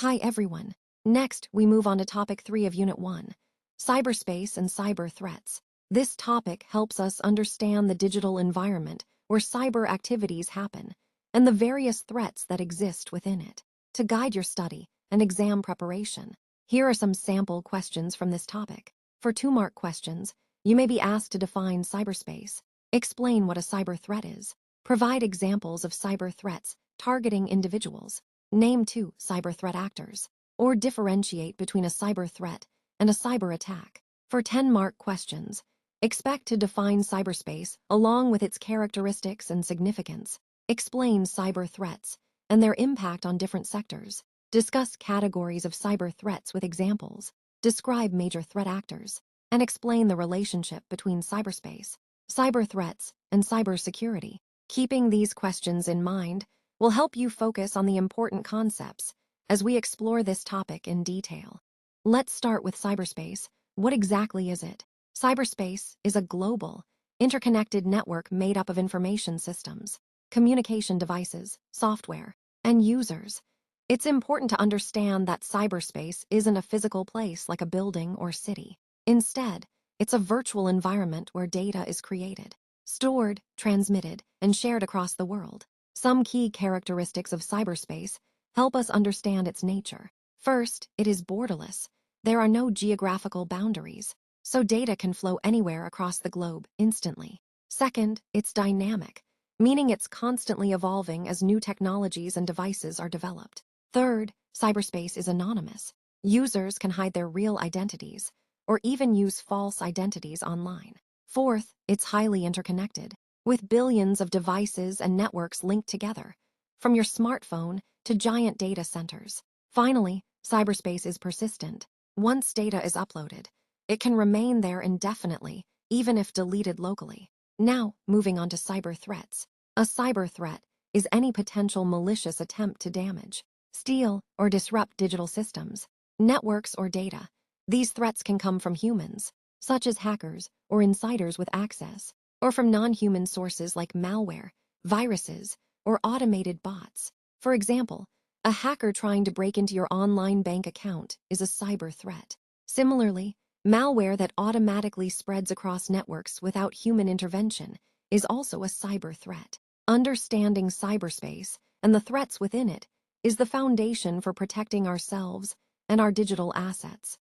Hi everyone. Next, we move on to topic 3 of Unit 1, cyberspace and cyber threats. This topic helps us understand the digital environment where cyber activities happen and the various threats that exist within it. To guide your study and exam preparation, here are some sample questions from this topic. For 2-mark questions, you may be asked to define cyberspace, explain what a cyber threat is, provide examples of cyber threats targeting individuals, name 2 cyber threat actors, or differentiate between a cyber threat and a cyber attack. For 10-mark questions, expect to define cyberspace along with its characteristics and significance, explain cyber threats and their impact on different sectors, discuss categories of cyber threats with examples, describe major threat actors, and explain the relationship between cyberspace, cyber threats, and cybersecurity. Keeping these questions in mind will help you focus on the important concepts as we explore this topic in detail. Let's start with cyberspace. What exactly is it? Cyberspace is a global, interconnected network made up of information systems, communication devices, software, and users. It's important to understand that cyberspace isn't a physical place like a building or city. Instead, it's a virtual environment where data is created, stored, transmitted, and shared across the world. Some key characteristics of cyberspace help us understand its nature. First, it is borderless. There are no geographical boundaries, so data can flow anywhere across the globe instantly. Second, it's dynamic, meaning it's constantly evolving as new technologies and devices are developed. Third, cyberspace is anonymous. Users can hide their real identities or even use false identities online. Fourth, it's highly interconnected, with billions of devices and networks linked together, from your smartphone to giant data centers. Finally, cyberspace is persistent. Once data is uploaded, it can remain there indefinitely, even if deleted locally. Now, moving on to cyber threats. A cyber threat is any potential malicious attempt to damage, steal, or disrupt digital systems, networks, or data. These threats can come from humans, such as hackers or insiders with access, or from non-human sources like malware, viruses, or automated bots. For example, a hacker trying to break into your online bank account is a cyber threat. Similarly, malware that automatically spreads across networks without human intervention is also a cyber threat. Understanding cyberspace and the threats within it is the foundation for protecting ourselves and our digital assets.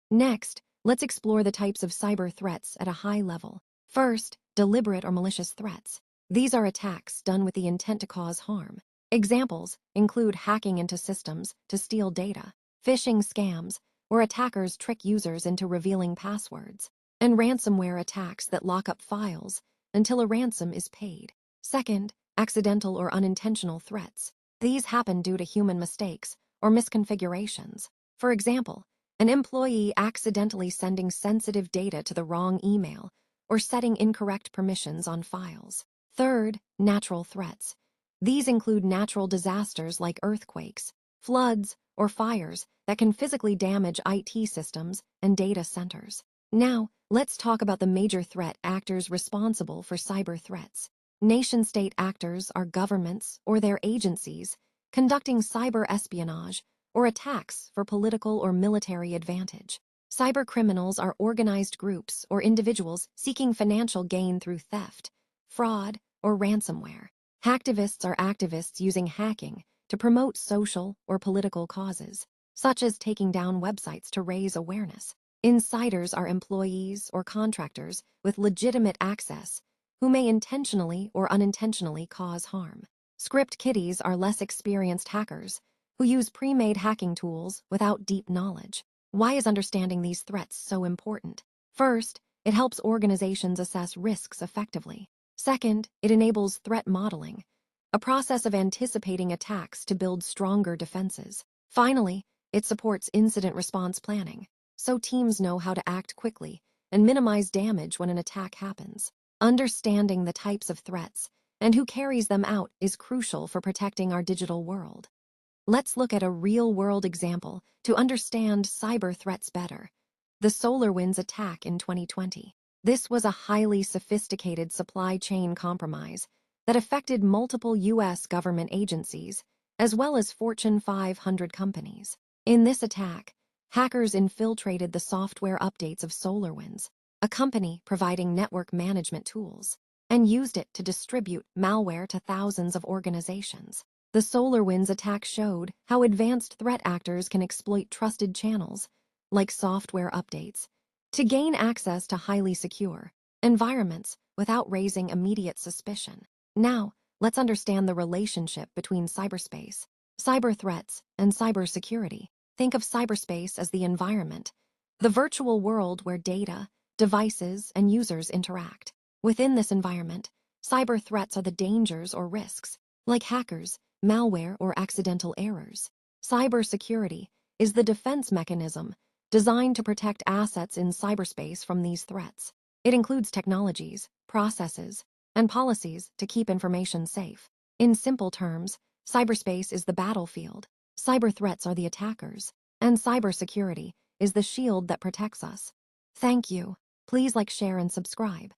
Next, let's explore the types of cyber threats at a high level. First, deliberate or malicious threats. These are attacks done with the intent to cause harm. Examples include hacking into systems to steal data, phishing scams, where attackers trick users into revealing passwords, and ransomware attacks that lock up files until a ransom is paid. Second, accidental or unintentional threats. These happen due to human mistakes or misconfigurations. For example, an employee accidentally sending sensitive data to the wrong email or setting incorrect permissions on files. Third, natural threats. These include natural disasters like earthquakes, floods, or fires that can physically damage IT systems and data centers. Now, let's talk about the major threat actors responsible for cyber threats. Nation-state actors are governments or their agencies conducting cyber espionage or attacks for political or military advantage. Cybercriminals are organized groups or individuals seeking financial gain through theft, fraud, or ransomware. Hacktivists are activists using hacking to promote social or political causes, such as taking down websites to raise awareness. Insiders are employees or contractors with legitimate access who may intentionally or unintentionally cause harm. Script kiddies are less experienced hackers who use pre-made hacking tools without deep knowledge. Why is understanding these threats so important? First, it helps organizations assess risks effectively. Second, it enables threat modeling, a process of anticipating attacks to build stronger defenses. Finally, it supports incident response planning, so teams know how to act quickly and minimize damage when an attack happens. Understanding the types of threats and who carries them out is crucial for protecting our digital world. Let's look at a real-world example to understand cyber threats better. The SolarWinds attack in 2020. This was a highly sophisticated supply chain compromise that affected multiple U.S. government agencies, as well as Fortune 500 companies. In this attack, hackers infiltrated the software updates of SolarWinds, a company providing network management tools, and used it to distribute malware to thousands of organizations. The SolarWinds attack showed how advanced threat actors can exploit trusted channels, like software updates, to gain access to highly secure environments without raising immediate suspicion. Now, let's understand the relationship between cyberspace, cyber threats, and cybersecurity. Think of cyberspace as the environment, the virtual world where data, devices, and users interact. Within this environment, cyber threats are the dangers or risks, like hackers, malware, or accidental errors. Cybersecurity is the defense mechanism designed to protect assets in cyberspace from these threats. It includes technologies, processes, and policies to keep information safe. In simple terms, cyberspace is the battlefield, cyber threats are the attackers, and cybersecurity is the shield that protects us. Thank you. Please like, share, and subscribe.